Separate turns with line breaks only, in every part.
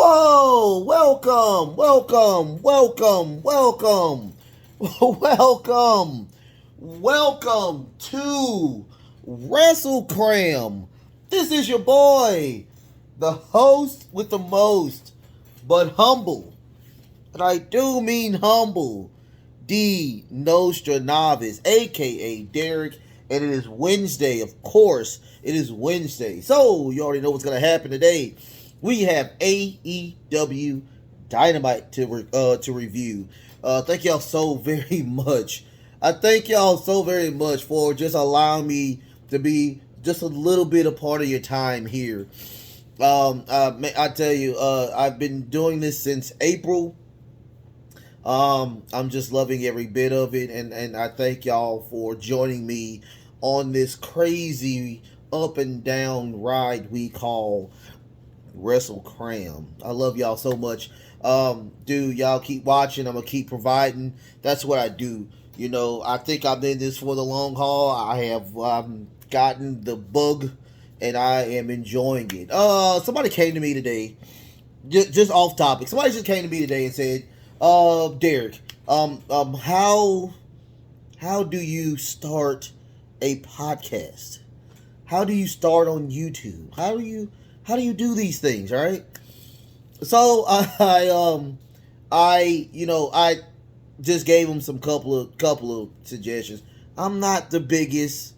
Whoa! Welcome, welcome to WrestleCram. This is your boy, the host with the most, but humble, and I do mean humble, D Nostra Novice, aka Derek, and it is Wednesday, of course. It is Wednesday. So, you already know what's going to happen today. We have AEW Dynamite to review. Thank y'all so very much. I thank y'all so very much for just allowing me to be just a little bit a part of your time here. I tell you, I've been doing this since April. I'm just loving every bit of it, and I thank y'all for joining me on this crazy up and down ride we call WrestleCram. I love y'all so much. Dude, y'all keep watching. I'm gonna keep providing. That's what I do. You know, I think I'm in this for the long haul. I have gotten the bug, and I am enjoying it. Somebody came to me today, just off topic. Somebody just came to me today and said, Derek, how do you start a podcast? How do you start on YouTube? How do you do these things, right? So I just gave him some couple of suggestions. I'm not the biggest.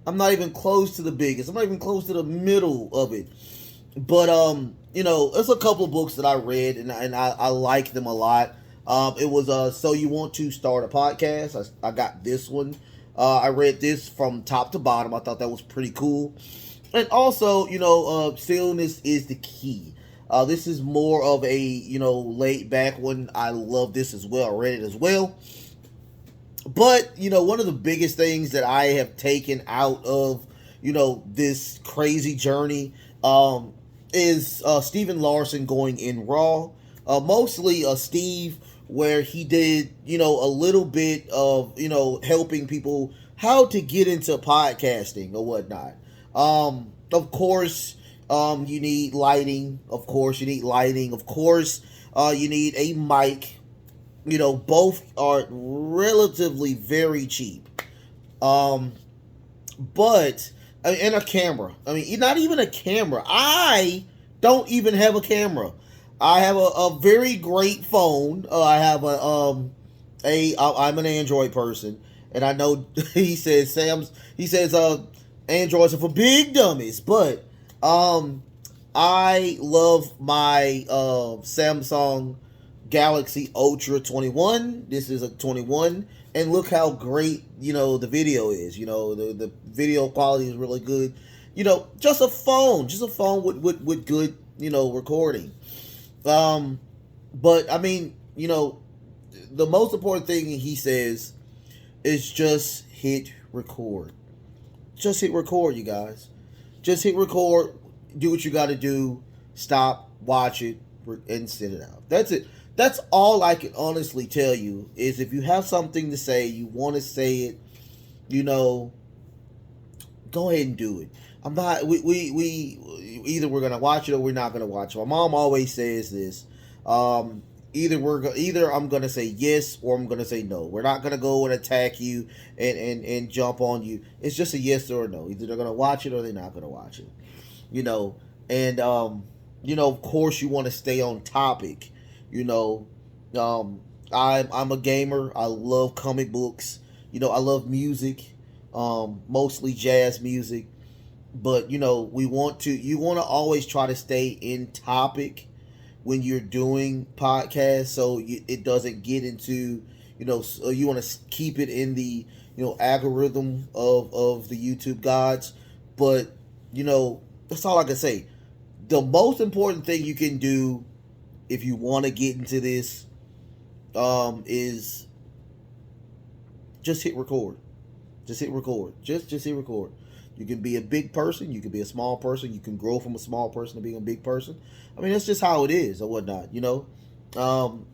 I'm not even close to the biggest. I'm not even close to the middle of it. But there's a couple of books that I read and I like them a lot. It was So You Want to Start a Podcast. I got this one. I read this from top to bottom. I thought that was pretty cool. And also, stillness is the key. This is more of a, laid back one. I love this as well. I read it as well. But, one of the biggest things that I have taken out of, this crazy journey is Steven Larson going in Raw. Mostly Steve, where he did, a little bit of, helping people how to get into podcasting or whatnot. Of course, you need lighting. Of course, you need lighting. Of course, you need a mic. Both are relatively very cheap. But and a camera. I mean, not even a camera. I don't even have a camera. I have a very great phone. I have I'm an Android person, and I know he says Androids are for big dummies, but I love my Samsung Galaxy Ultra 21. This is a 21, and look how great the video is. The video quality is really good. Just a phone with good recording. But I mean, the most important thing he says is just hit record. Just hit record, you guys. Just hit record. Do what you got to do. Stop, watch it, and send it out. That's it. That's all I can honestly tell you is if you have something to say, you want to say it, go ahead and do it. I'm not. We either we're gonna watch it or we're not gonna watch it. My mom always says this. Either I'm gonna say yes or I'm gonna say no. We're not gonna go and attack you and jump on you. It's just a yes or a no. Either they're gonna watch it or they're not gonna watch it. And of course you want to stay on topic. I'm a gamer. I love comic books. I love music, mostly jazz music. But you want to always try to stay in topic when you're doing podcasts, so it doesn't get into you want to keep it in the algorithm of the YouTube gods. But that's all I can say. The most important thing you can do if you want to get into this is just hit record. Just hit record. Just hit record. You can be a big person. You can be a small person. You can grow from a small person to being a big person. I mean, that's just how it is or whatnot,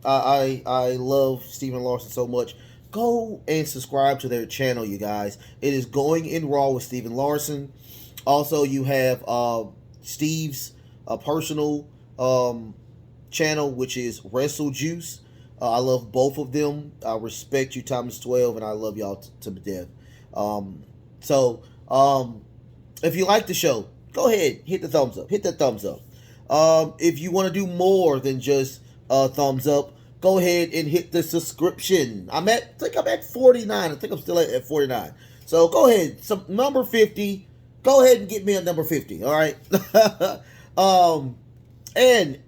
I love Steven Larson so much. Go and subscribe to their channel, you guys. It is Going in Raw with Steven Larson. Also, you have Steve's personal channel, which is Wrestle Juice. I love both of them. I respect you times 12, and I love y'all to death. So, if you like the show, go ahead, hit the thumbs up. Hit that thumbs up. If you want to do more than just thumbs up, go ahead and hit the subscription. I think I'm at 49. I think I'm still at 49. So go ahead, number 50. Go ahead and get me a number 50. All right. And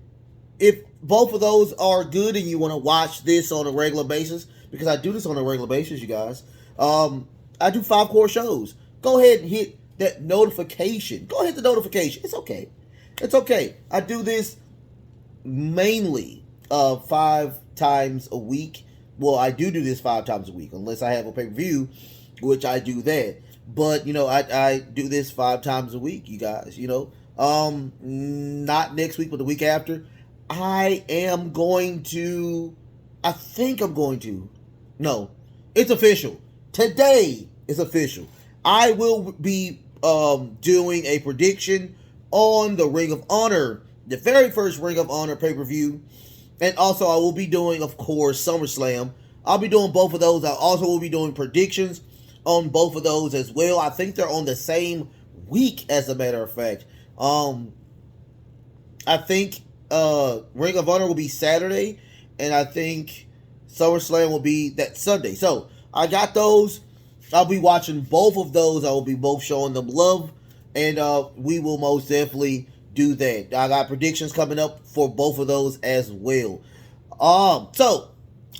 if both of those are good and you want to watch this on a regular basis, because I do this on a regular basis, you guys, I do 5-core shows. Go ahead and hit that notification. Go ahead the notification. It's okay. It's okay. I do this mainly 5 times a week. Well, I do this 5 times a week, unless I have a pay-per-view, which I do that. But, I do this 5 times a week, you guys, not next week, but the week after. I think I'm going to. No, it's official. Today is official. I will be doing a prediction on the Ring of Honor, the very first Ring of Honor pay-per-view. And also I will be doing, of course, SummerSlam. I'll be doing both of those. I also will be doing predictions on both of those as well. I think they're on the same week, as a matter of fact. I think Ring of Honor will be Saturday, and I think SummerSlam will be that Sunday. So I got those. I'll be watching both of those. I will be both showing them love, and we will most definitely do that. I got predictions coming up for both of those as well. So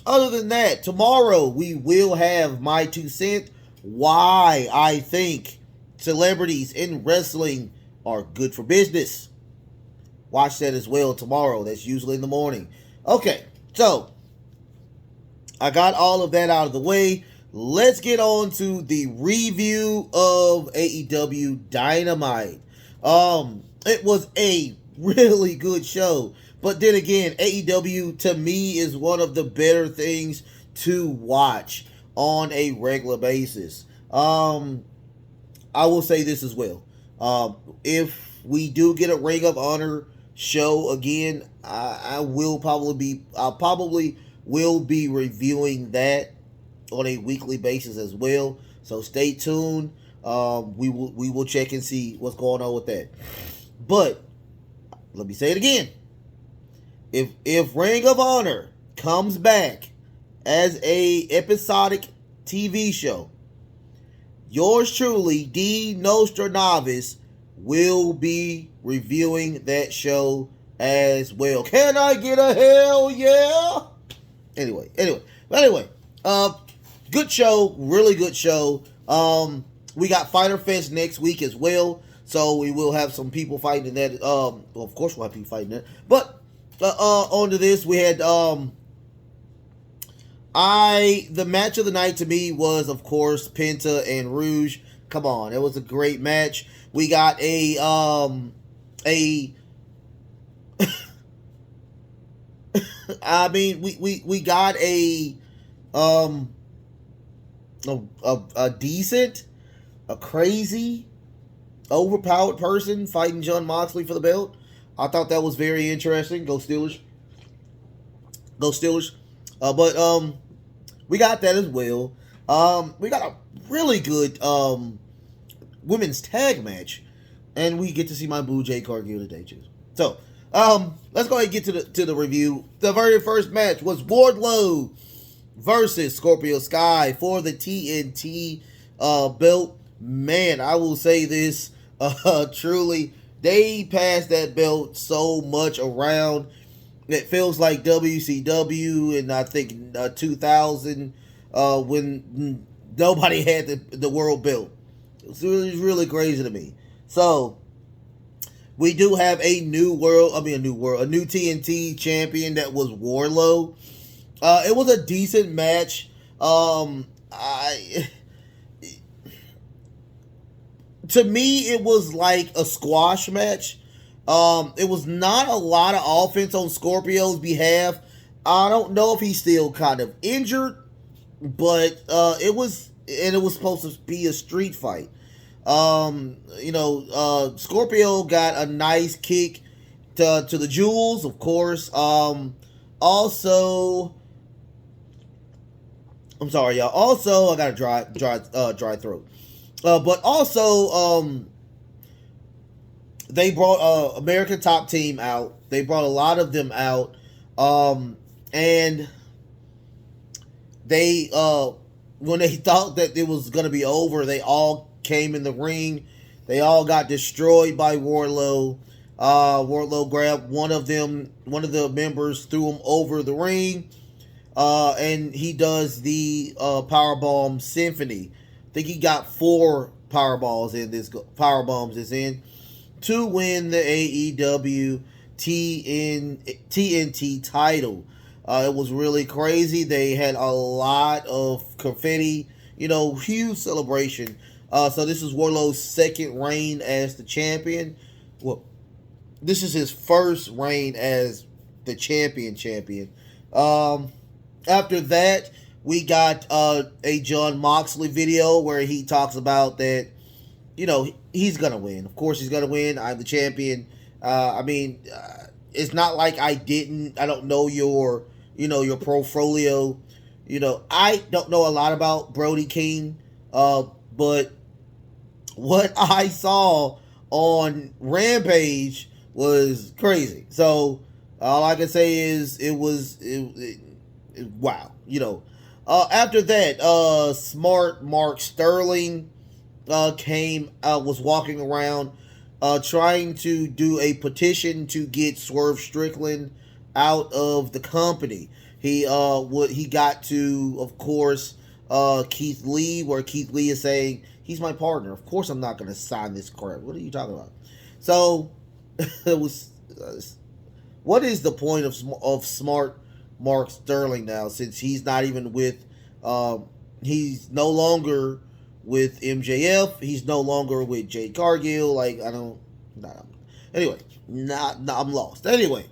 other than that, tomorrow we will have my 2 cents why I think celebrities in wrestling are good for business. Watch that as well tomorrow. That's usually in the morning. Okay, so I got all of that out of the way. Let's get on to the review of AEW Dynamite. It was a really good show. But then again, AEW to me is one of the better things to watch on a regular basis. I will say this as well. If we do get a Ring of Honor show again, I probably will be reviewing that on a weekly basis as well. So stay tuned. We will check and see what's going on with that. But let me say it again. If Ring of Honor comes back as a episodic TV show, yours truly, D Nostradamus, will be reviewing that show as well. Can I get a hell yeah? Anyway, good show, really good show. We got Fighter Fest next week as well, so we will have some people fighting in that. Well, of course we'll have people fighting that. But on to this, we had the match of the night to me was, of course, Penta and Rouge. Come on, it was a great match. We got I mean, we got a decent, a crazy, overpowered person fighting John Moxley for the belt. I thought that was very interesting. Go Steelers. Go Steelers. But we got that as well. We got a really good women's tag match, and we get to see my boo Jade Cargill today too. So let's go ahead and get to the review. The very first match was Wardlow versus Scorpio Sky for the TNT belt. Man, I will say this, truly, they passed that belt so much around. It feels like WCW and I think 2000 when nobody had the world belt. It's really crazy to me. So we do have a new TNT champion that was Wardlow. It was a decent match. To me, it was like a squash match. It was not a lot of offense on Scorpio's behalf. I don't know if he's still kind of injured, but it was supposed to be a street fight. Scorpio got a nice kick to the jewels, of course. Also, I'm sorry, y'all. Also, I got a dry throat. But also, they brought American Top Team out. They brought a lot of them out, and they when they thought that it was gonna be over, they all came in the ring. They all got destroyed by Wardlow. Wardlow grabbed one of the members, threw him over the ring, and he does the Powerbomb Symphony. I think he got 4 Powerbombs in to win the AEW TNT title. It was really crazy. They had a lot of confetti, huge celebration. So this is Wardlow's second reign as the champion. Well, this is his first reign as the champion. After that, we got a John Moxley video where he talks about that, he's going to win. Of course he's going to win. I'm the champion. It's not like I don't know your portfolio. I don't know a lot about Brodie King, but what I saw on Rampage was crazy. So all I can say is it was wow. After that, Smart Mark Sterling was walking around trying to do a petition to get Swerve Strickland out of the company. He got to, of course, Keith Lee, where Keith Lee is saying, he's my partner. Of course I'm not going to sign this crap. What are you talking about? So, it was... what is the point of Smart Mark Sterling now, since he's not even with... he's no longer with MJF. He's no longer with Jade Cargill. Anyway, I'm lost. Anyway,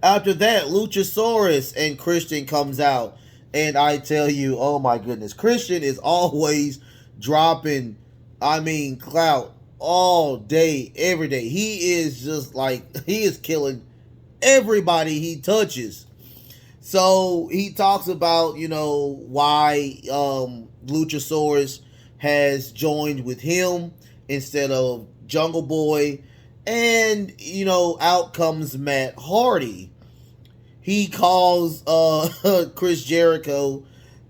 after that, Luchasaurus and Christian comes out, and I tell you, oh my goodness, Christian is always dropping, clout all day, every day. He is just he is killing everybody he touches. So he talks about, why Luchasaurus has joined with him instead of Jungle Boy. And, out comes Matt Hardy. He calls Chris Jericho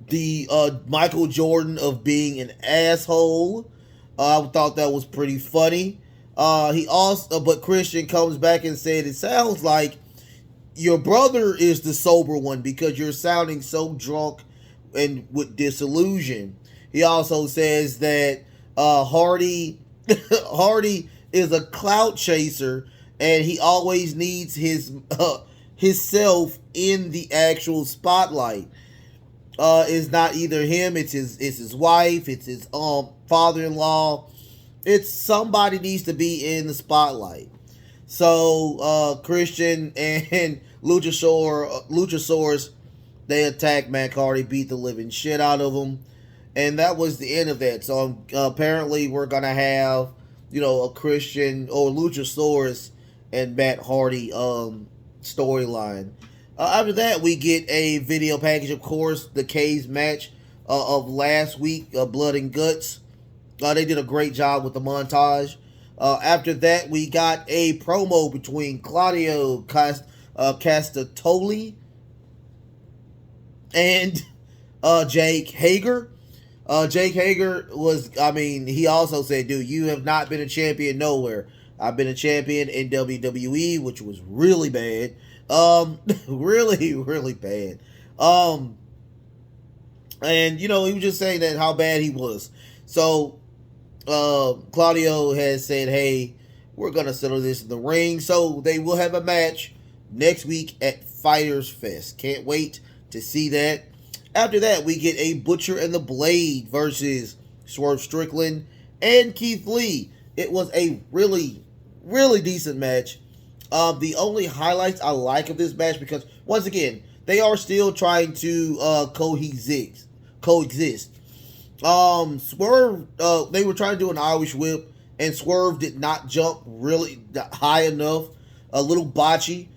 the Michael Jordan of being an asshole. I thought that was pretty funny. But Christian comes back and said, it sounds like your brother is the sober one because you're sounding so drunk and with disillusion. He also says that Hardy is a clout chaser, and he always needs himself in the actual spotlight. It's not either him, it's his wife, it's his father-in-law. It's somebody needs to be in the spotlight. So Christian and Luchasaurus, they attack Matt Hardy, beat the living shit out of him, and that was the end of that. So apparently we're gonna have a Christian or Luchasaurus and Matt Hardy storyline. After that, we get a video package, of course, the Cage match of last week, Blood and Guts. They did a great job with the montage. After that, we got a promo between Claudio Castatoli and Jake Hager. Jake Hager he also said, dude, you have not been a champion nowhere. I've been a champion in WWE, which was really bad. Really, really bad. And, he was just saying that how bad he was. So, Claudio has said, hey, we're going to settle this in the ring. So they will have a match next week at Fighters Fest. Can't wait to see that. After that, we get a Butcher and the Blade versus Swerve Strickland and Keith Lee. It was a really, really decent match. The only highlights I like of this match, because once again, they are still trying to coexist. Swerve, they were trying to do an Irish whip, and Swerve did not jump really high enough. A little botchy.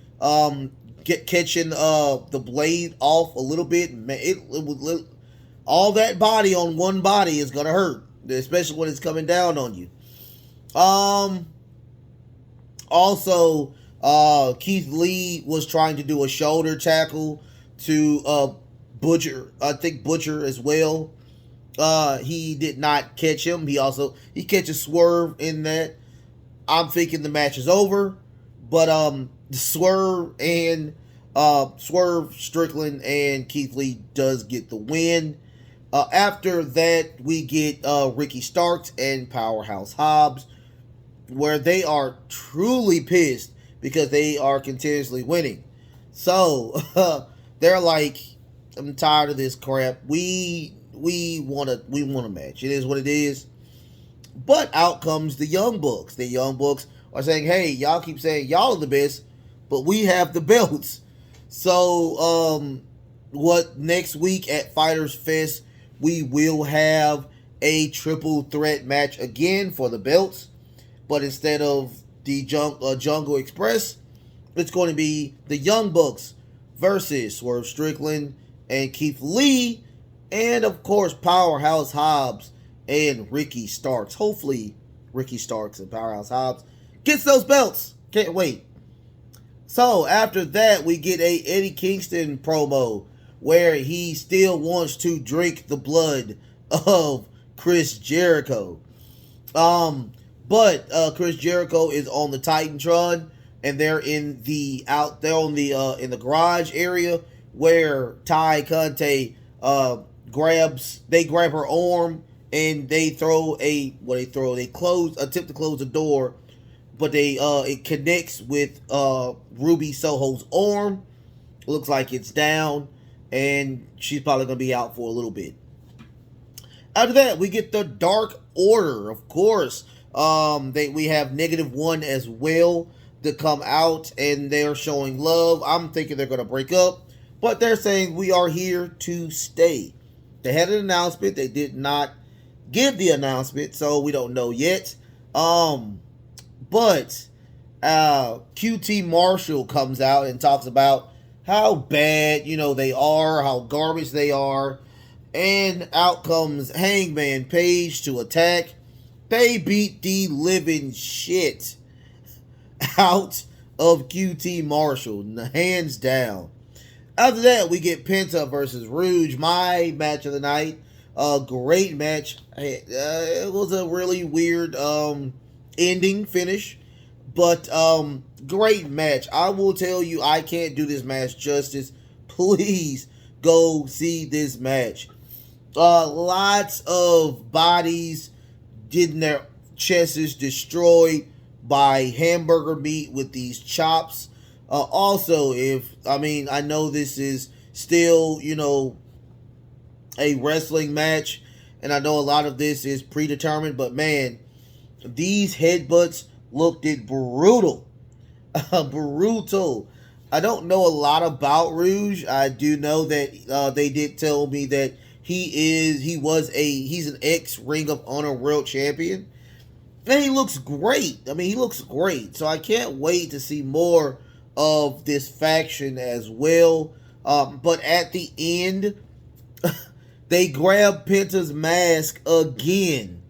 Catching the blade off a little bit. It was all that body on one body is gonna hurt, especially when it's coming down on you. Also, Keith Lee was trying to do a shoulder tackle to Butcher. I think Butcher as well. He did not catch him. He catches Swerve in that. I'm thinking the match is over, but Swerve Strickland and Keith Lee does get the win. After that, we get Ricky Starks and Powerhouse Hobbs, where they are truly pissed because they are continuously winning. So they're like, I'm tired of this crap. We want a match. It is what it is. But out comes the Young Bucks. The Young Bucks are saying, hey, y'all keep saying y'all are the best, but we have the belts. So what next week at Fighters Fest, we will have a triple threat match again for the belts. But instead of the Jungle Express, it's going to be the Young Bucks versus Swerve Strickland and Keith Lee, and of course Powerhouse Hobbs and Ricky Starks. Hopefully Ricky Starks and Powerhouse Hobbs gets those belts. Can't wait. So after that, we get a Eddie Kingston promo where he still wants to drink the blood of Chris Jericho. But Chris Jericho is on the Titantron, and they're in the garage area where Ty Conte grab her arm, and they attempt to close the door, but it connects with Ruby Soho's arm. Looks like it's down, and she's probably gonna be out for a little bit. After that, we get the Dark Order, of course. We have -1 as well to come out, and they're showing love. I'm thinking they're gonna break up, but they're saying we are here to stay. They had an announcement. They did not give the announcement, so we don't know yet. But QT Marshall comes out and talks about how bad, they are, how garbage they are. And out comes Hangman Page to attack. They beat the living shit out of QT Marshall, hands down. After that, we get Penta versus Rouge, my match of the night. Great match. It was a really weird ending finish, but great match. I will tell you, I can't do this match justice. Please go see this match. Lots of bodies getting their chests destroyed by hamburger meat with these chops. Also, I know this is still, a wrestling match, and I know a lot of this is predetermined, but man, these headbutts looked brutal. Brutal. I don't know a lot about Rouge. I do know that they did tell me that he's an ex-Ring of Honor World Champion. And he looks great. He looks great. So I can't wait to see more of this faction as well. But at the end, they grab Penta's mask again.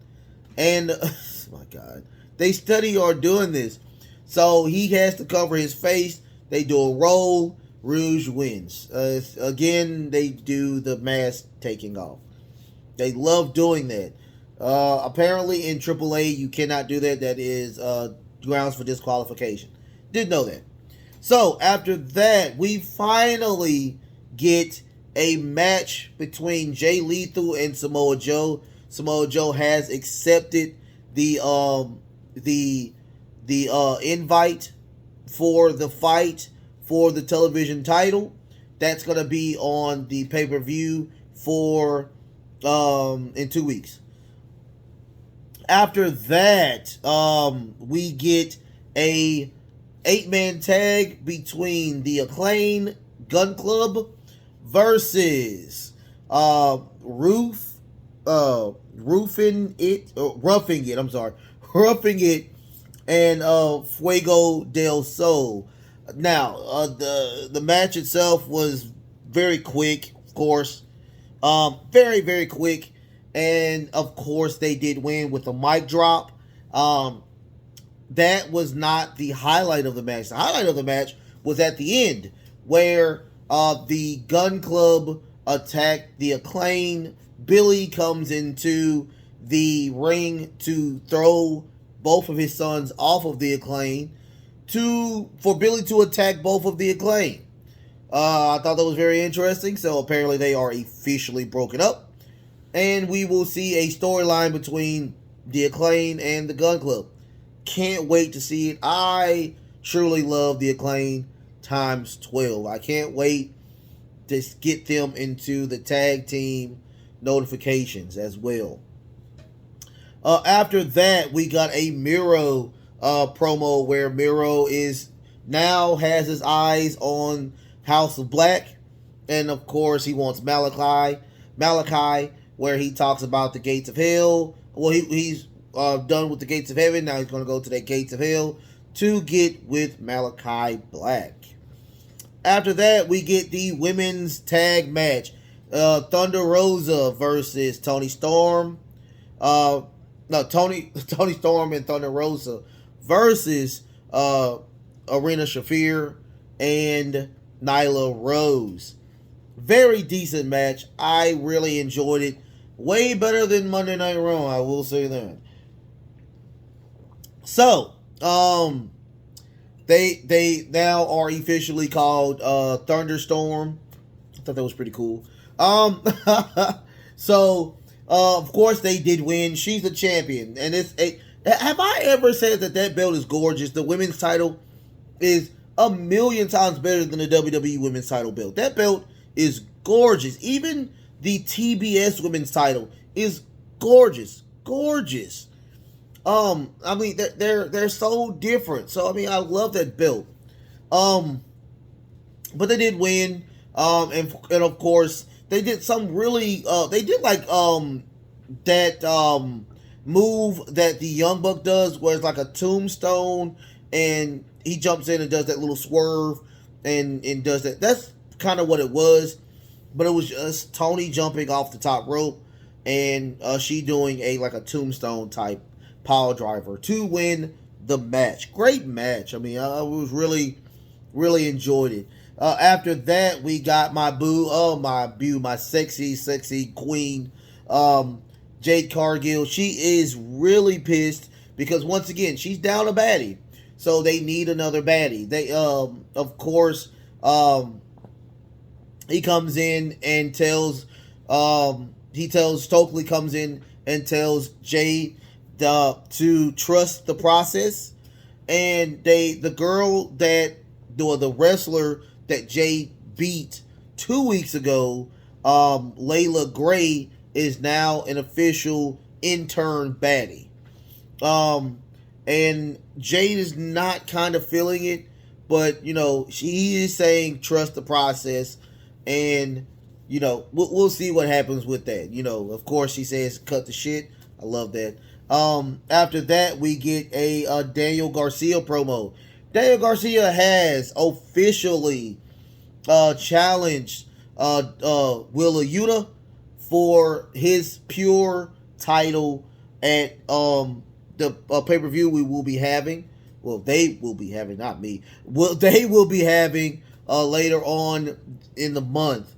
And, oh my God, they study are doing this. So he has to cover his face. They do a roll. Rouge wins. Again, they do the mask taking off. They love doing that. Apparently in AAA, you cannot do that. That is grounds for disqualification. Didn't know that. So after that, we finally get a match between Jay Lethal and Samoa Joe. Samoa Joe has accepted the invite for the fight for the television title. That's going to be on the pay-per-view for in 2 weeks. After that, we get a 8-man tag between the Acclaim Gun Club versus Roughing It. Roughing It, and Fuego del Sol. Now, the match itself was very quick, of course. Very, very quick. And, of course, they did win with a mic drop. That was not the highlight of the match. The highlight of the match was at the end, where the Gun Club attacked the Acclaim. Billy comes into the ring to throw both of his sons off of the Acclaim, for Billy to attack both of the Acclaim. I thought that was very interesting. So apparently they are officially broken up, and we will see a storyline between the Acclaim and the Gun Club. Can't wait to see it. I truly love the Acclaim times 12. I can't wait to get them into the tag team notifications as well. After that, we got a Miro promo where Miro now has his eyes on House of Black, and of course he wants Malachi, where he talks about the gates of hell. Well, he's done with the gates of heaven. Now he's going to go to the gates of hell to get with Malachi Black. After that, we get the women's tag match. Thunder Rosa versus Toni Storm. Toni Storm and Thunder Rosa versus Arena Shafir and Nyla Rose. Very decent match. I really enjoyed it. Way better than Monday Night Raw, I will say that. So, they now are officially called Thunderstorm. I thought that was pretty cool. So, of course, they did win. She's the champion, and have I ever said that belt is gorgeous? The women's title is a million times better than the WWE women's title belt. That belt is gorgeous. Even the TBS women's title is gorgeous. I mean, they're so different. So I mean, I love that belt. But they did win. And of course they did some really they did like that move that the Young Buck does, where it's like a tombstone, and he jumps in and does that little swerve and does that. That's kind of what it was, but it was just Toni jumping off the top rope and she doing a tombstone type pile driver to win the match. Great match. I mean, I was really enjoyed it. After that, we got my sexy queen, Jade Cargill. She is really pissed because once again she's down a baddie, so they need another baddie. They of course he comes in and tells Stokely comes in and tells Jade to trust the process, and the wrestler that Jade beat 2 weeks ago, Layla Gray, is now an official intern baddie. And Jade is not kind of feeling it, but she is saying trust the process, and we'll see what happens with that. Of course she says cut the shit. I love that. After that, we get a Daniel Garcia promo. Daniel Garcia has officially challenged Willa Yuta for his pure title at the pay-per-view we will be having. Well, they will be having, not me. Well, they will be having later on in the month.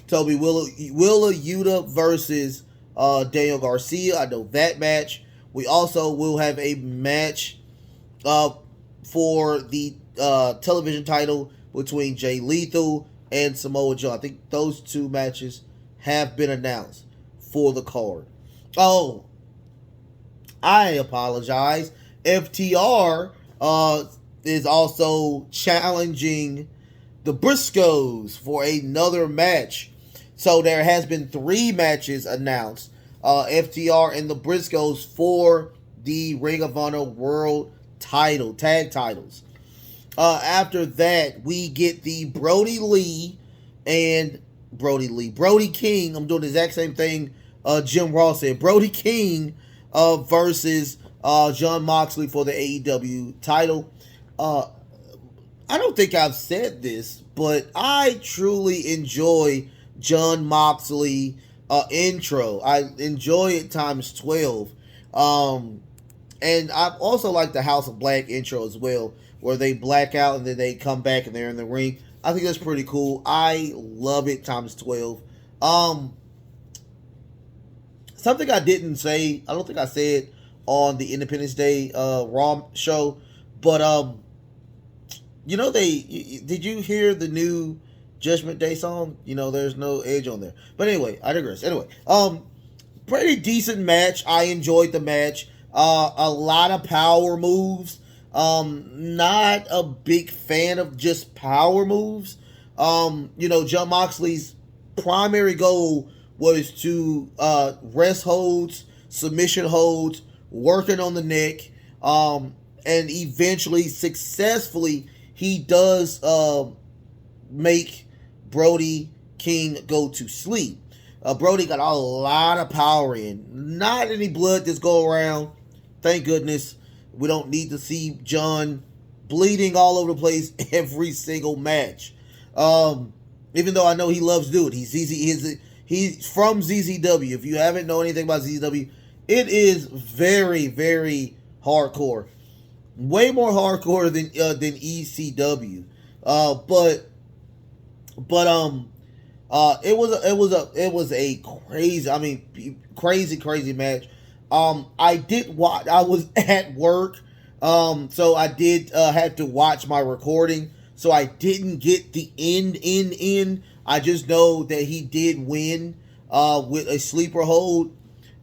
Toby Willa Yuta versus Daniel Garcia. I know that match. We also will have a match for the television title between Jay Lethal and Samoa Joe. I think those two matches have been announced for the card. Oh, I apologize. FTR is also challenging the Briscoes for another match. So there has been 3 matches announced. FTR and the Briscoes for the Ring of Honor World title, tag titles. After that, we get the Brodie King. I'm doing the exact same thing Jim Ross said. Brodie King versus Jon Moxley for the AEW title. I don't think I've said this, but I truly enjoy Jon Moxley intro. I enjoy it times 12. And I also like the House of Black intro as well, where they black out and then they come back and they're in the ring. I think that's pretty cool. I love it times 12. Something I didn't say, I don't think I said on the Independence Day Raw show, but did you hear the new Judgment Day song? There's no Edge on there. But anyway, I digress. Anyway, pretty decent match. I enjoyed the match. A lot of power moves. Not a big fan of just power moves. Jon Moxley's primary goal was to rest holds, submission holds, working on the neck, and eventually, successfully, he does make Brodie King go to sleep. Brodie got a lot of power in. Not any blood that's go around. Thank goodness. We don't need to see John bleeding all over the place every single match. Even though I know he loves doing it. He's from ZZW. If you haven't known anything about ZZW, it is very, very hardcore. Way more hardcore than ECW. It was a crazy match. I did watch. I was at work, so I did have to watch my recording. So I didn't get the end. I just know that he did win with a sleeper hold,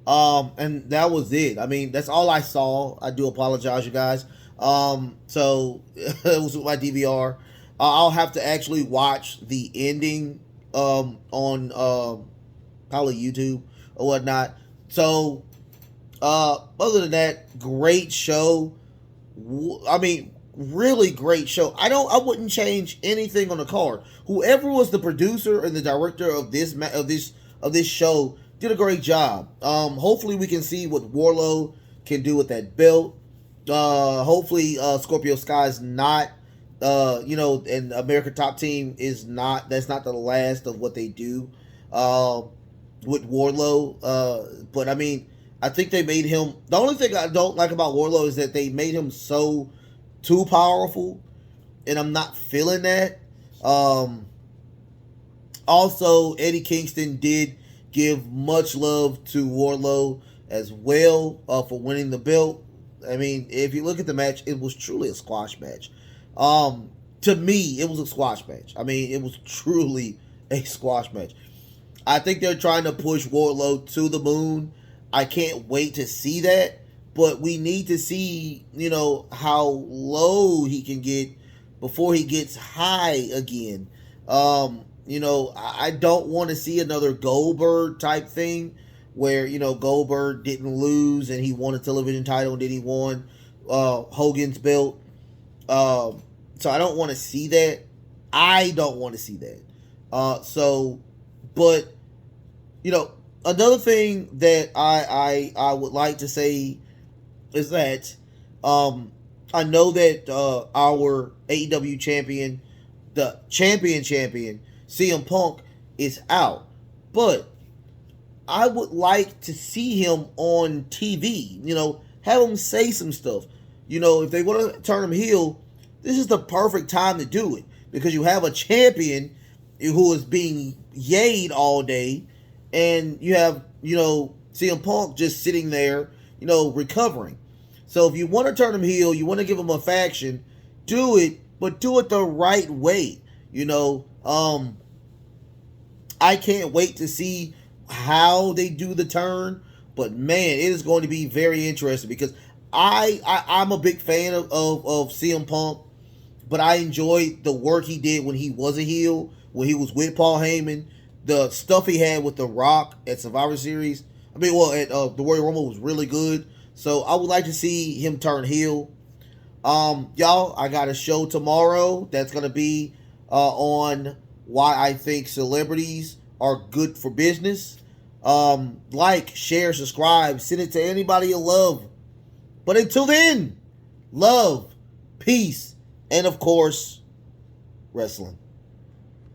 and that was it. That's all I saw. I do apologize, you guys. So it was with my DVR. I'll have to actually watch the ending on probably YouTube or whatnot. So other than that, great show. Really great show. I wouldn't change anything on the card. Whoever was the producer and the director of this show did a great job. Hopefully we can see what Wardlow can do with that belt. Hopefully Scorpio Sky's not and American Top Team is not. That's not the last of what they do with Wardlow. But I think they made him. The only thing I don't like about Wardlow is that they made him so too powerful, and I'm not feeling that. Also, Eddie Kingston did give much love to Wardlow as well for winning the belt. If you look at the match, it was truly a squash match. To me, it was a squash match. It was truly a squash match. I think they're trying to push Wardlow to the moon. I can't wait to see that. But we need to see, how low he can get before he gets high again. I don't want to see another Goldberg type thing where, Goldberg didn't lose and he won a television title and then he won Hogan's belt. So I don't want to see that. I don't want to see that. Another thing that I would like to say is that I know that our AEW champion, the champion, CM Punk, is out. But I would like to see him on TV. Have him say some stuff. If they want to turn him heel, this is the perfect time to do it. Because you have a champion who is being yayed all day. And you have, CM Punk just sitting there, recovering. So if you want to turn him heel, you want to give him a faction, do it, but do it the right way. I can't wait to see how they do the turn, but man, it is going to be very interesting because I'm a big fan of CM Punk, but I enjoyed the work he did when he was a heel, when he was with Paul Heyman, the stuff he had with The Rock at Survivor Series. At the Royal Rumble was really good. So I would like to see him turn heel. Y'all, I got a show tomorrow that's going to be on why I think celebrities are good for business. Like, share, subscribe, send it to anybody you love. But until then, love, peace, and of course, wrestling.